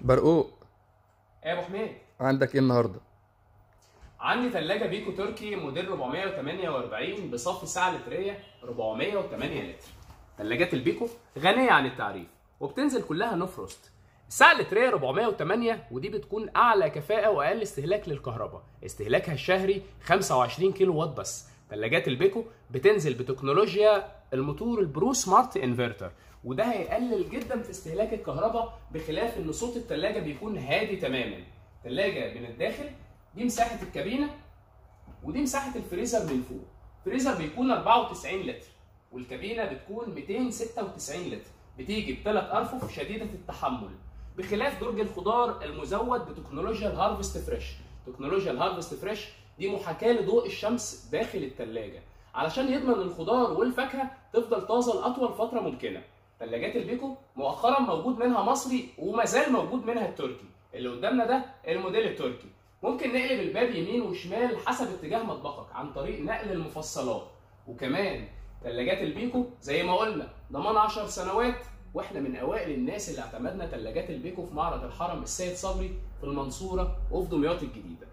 برقوق. ايه يا ابو حميد؟ عندك ايه النهارده؟ عندي ثلاجه بيكو تركي موديل 448 بصف سعه لتريه 408 لتر. ثلاجات البيكو غنيه عن التعريف وبتنزل كلها نو فروست. السعه اللتريه 408 ودي بتكون اعلى كفاءه واقل استهلاك للكهرباء، استهلاكها الشهري 25 كيلو وات بس. ثلاجات البيكو بتنزل بتكنولوجيا الموتور البرو سمارت انفرتر، وده هيقلل جدا في استهلاك الكهرباء، بخلاف ان صوت الثلاجه بيكون هادي تماما. ثلاجه من الداخل دي مساحه الكابينه ودي مساحه الفريزر من فوق. الفريزر بيكون 94 لتر والكابينه بتكون 296 لتر، بتيجي بثلاث ارفف شديده التحمل، بخلاف درج الخضار المزود بتكنولوجيا الهارفست فريش. تكنولوجيا الهارفست فريش دي محاكاه لضوء الشمس داخل الثلاجه علشان يضمن الخضار والفاكهه تفضل طازه لاطول فتره ممكنه. ثلاجات البيكو مؤخرا موجود منها مصري وما زال موجود منها التركي. اللي قدامنا ده الموديل التركي، ممكن نقلب الباب يمين وشمال حسب اتجاه مطبخك عن طريق نقل المفصلات. وكمان ثلاجات البيكو زي ما قلنا ضمان 10 سنوات، واحنا من اوائل الناس اللي اعتمدنا ثلاجات البيكو في معرض الحرم السيد صبري في المنصوره وفي دمياط الجديده.